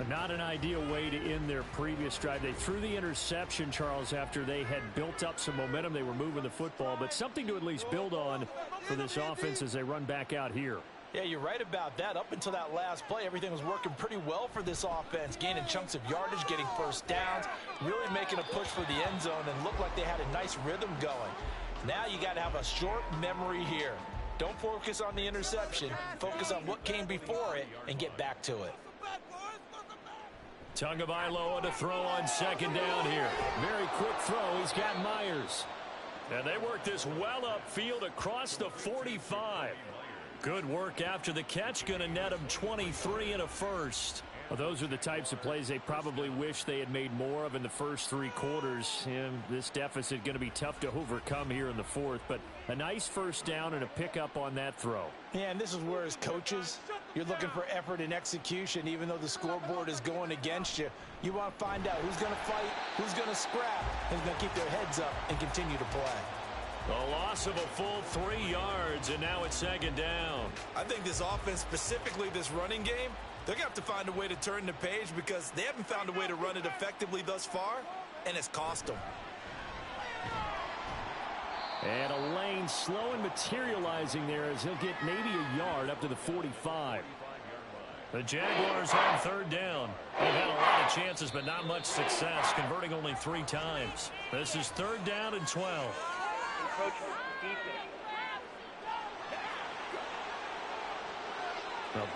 Not an ideal way to end their previous drive. They threw the interception, Charles, after they had built up some momentum. They were moving the football, but something to at least build on for this offense as they run back out here. Yeah, you're right about that. Up until that last play, everything was working pretty well for this offense, gaining chunks of yardage, getting first downs, really making a push for the end zone, and looked like they had a nice rhythm going. Now you got to have a short memory here. Don't focus on the interception. Focus on what came before it and get back to it. Tagovailoa to throw on 2nd down here. Very quick throw. He's got Myers. And they work this well upfield across the 45. Good work after the catch. Going to net him 23 and a first. Well, those are the types of plays they probably wish they had made more of in the first 3 quarters. And this deficit going to be tough to overcome here in the fourth. But a nice first down and a pickup on that throw. Yeah, and this is where, as coaches, you're looking for effort and execution. Even though the scoreboard is going against you, you want to find out who's going to fight, who's going to scrap, who's going to keep their heads up and continue to play. A loss of a full 3 yards, and now it's second down. I think this offense, specifically this running game, they're going to have to find a way to turn the page because they haven't found a way to run it effectively thus far, and it's cost them. And a lane slow and materializing there as he'll get maybe a yard up to the 45. The Jaguars on third down. They've had a lot of chances, but not much success, converting only 3 times. This is third down and 12. Well,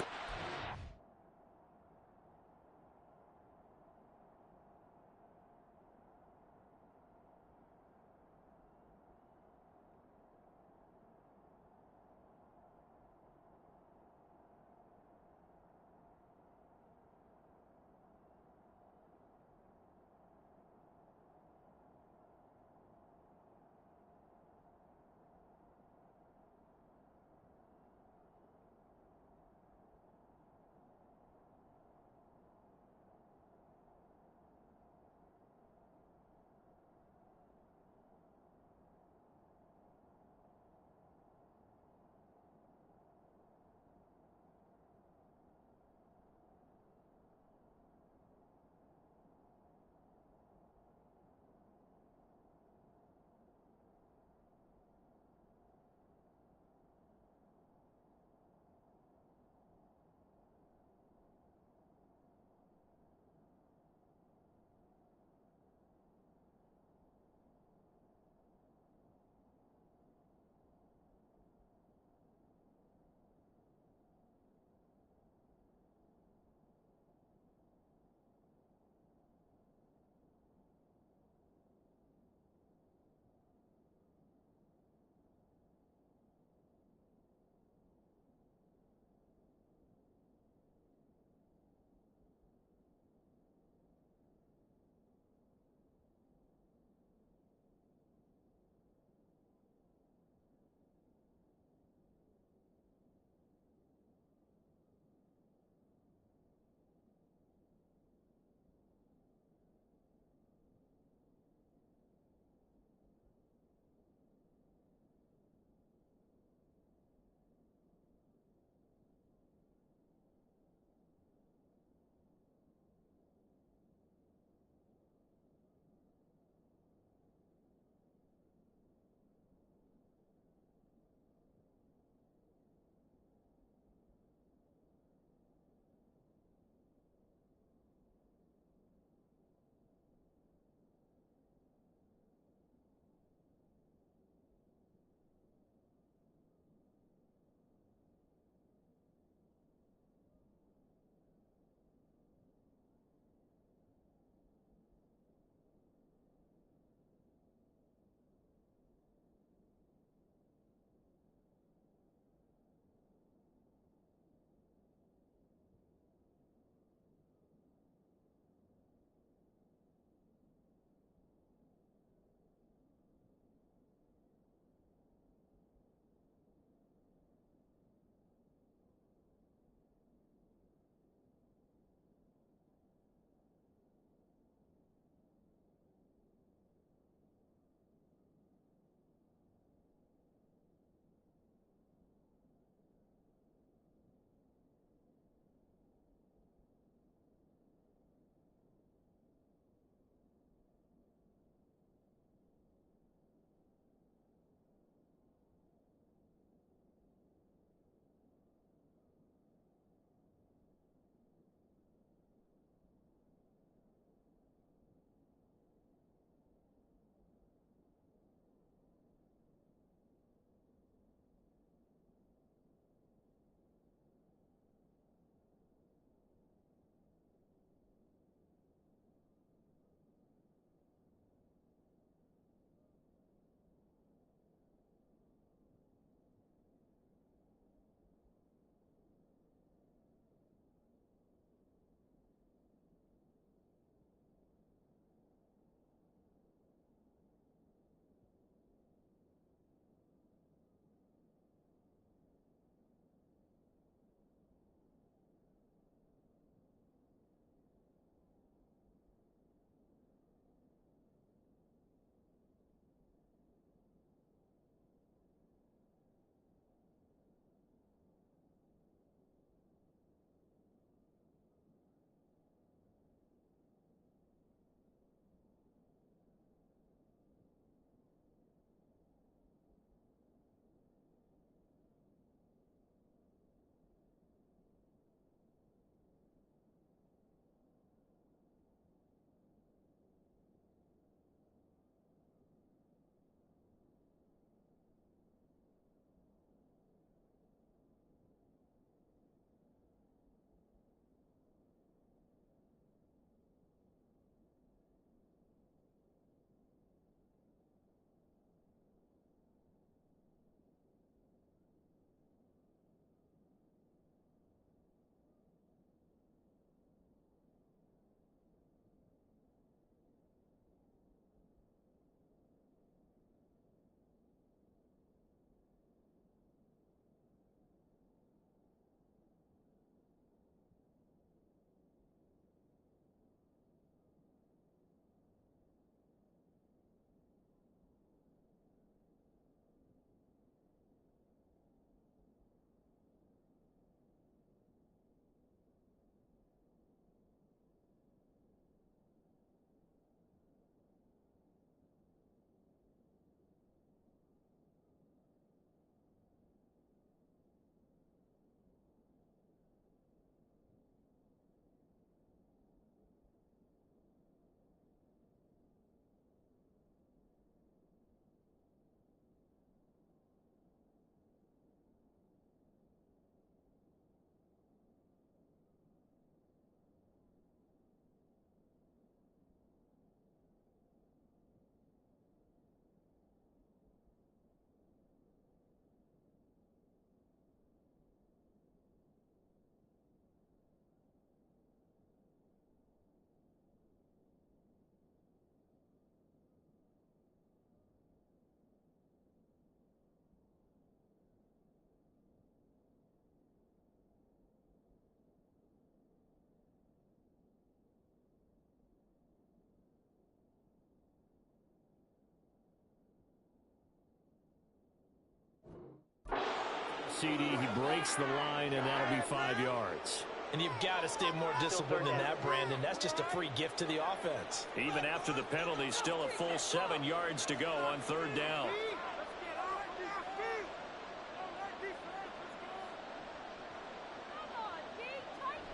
CD. He breaks the line, and that'll be 5 yards. And you've got to stay more disciplined than that, Brandon. That's just a free gift to the offense. Even after the penalty, still a full 7 yards to go on 3rd down.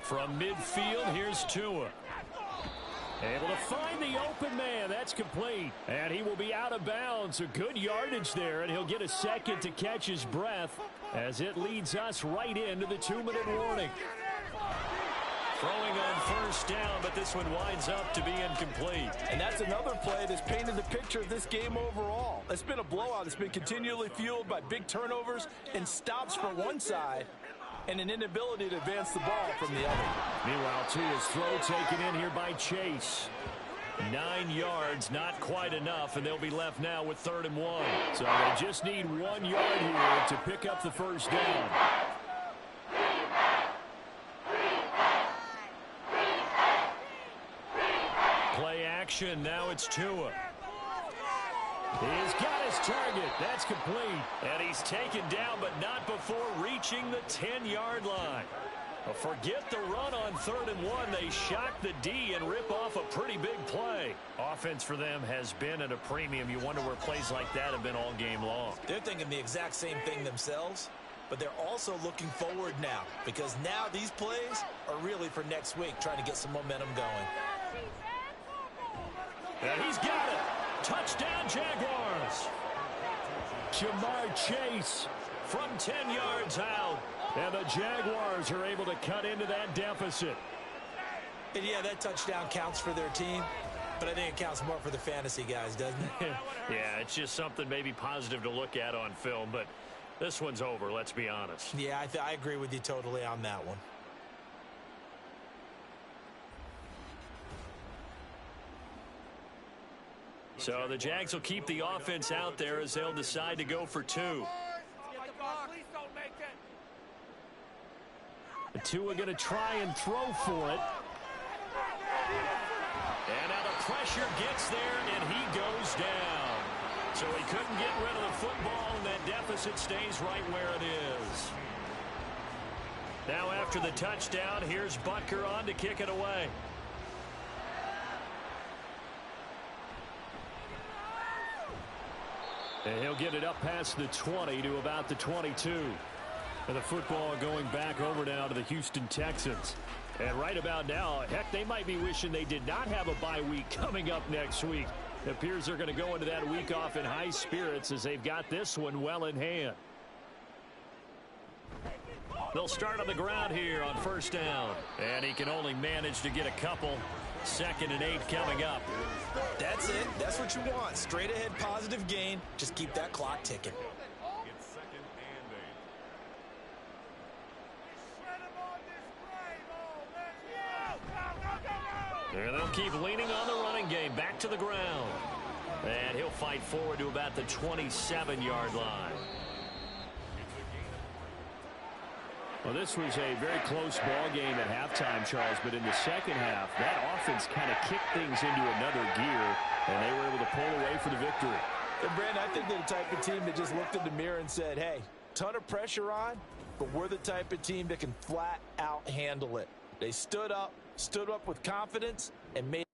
From midfield, here's Tua. Able to find the open man. That's complete. And he will be out of bounds. A good yardage there, and he'll get a second to catch his breath as it leads us right into the 2-minute warning. Throwing on 1st down, but this one winds up to be incomplete. And that's another play that's painted the picture of this game overall. It's been a blowout. It's been continually fueled by big turnovers and stops for one side and an inability to advance the ball from the other. Meanwhile, Tua's throw taken in here by Chase. 9 yards, not quite enough, and they'll be left now with 3rd and 1. So they just need 1 yard here to pick up the 1st down. Play action, now it's Tua. He's got his target. That's complete. And he's taken down, but not before reaching the 10-yard line. Well, forget the run on 3rd and 1. They shock the D and rip off a pretty big play. Offense for them has been at a premium. You wonder where plays like that have been all game long. They're thinking the exact same thing themselves, but they're also looking forward now, because now these plays are really for next week, trying to get some momentum going. And he's got it. Touchdown, Jaguars. Jamar Chase from 10 yards out. And the Jaguars are able to cut into that deficit. And yeah, that touchdown counts for their team, but I think it counts more for the fantasy guys, doesn't it? Yeah, it's just something maybe positive to look at on film, but this one's over, let's be honest. Yeah, I agree with you totally on that one. So the Jags will keep the offense out there as they'll decide to go for 2. Tua going to try and throw for it. And now the pressure gets there, and he goes down. So he couldn't get rid of the football, and that deficit stays right where it is. Now after the touchdown, here's Butker on to kick it away. And he'll get it up past the 20 to about the 22. And the football going back over now to the Houston Texans. And right about now, heck, they might be wishing they did not have a bye week coming up next week. It appears they're going to go into that week off in high spirits as they've got this one well in hand. They'll start on the ground here on 1st down. And he can only manage to get a couple. 2nd and 8 coming up. That's it. That's what you want. Straight ahead positive gain. Just keep that clock ticking. It's 2nd and 8. And they'll keep leaning on the running game. Back to the ground. And he'll fight forward to about the 27-yard line. Well, this was a very close ball game at halftime, Charles, but in the second half, that offense kind of kicked things into another gear, and they were able to pull away for the victory. And Brandon, I think they're the type of team that just looked in the mirror and said, hey, ton of pressure on, but we're the type of team that can flat out handle it. They stood up with confidence and made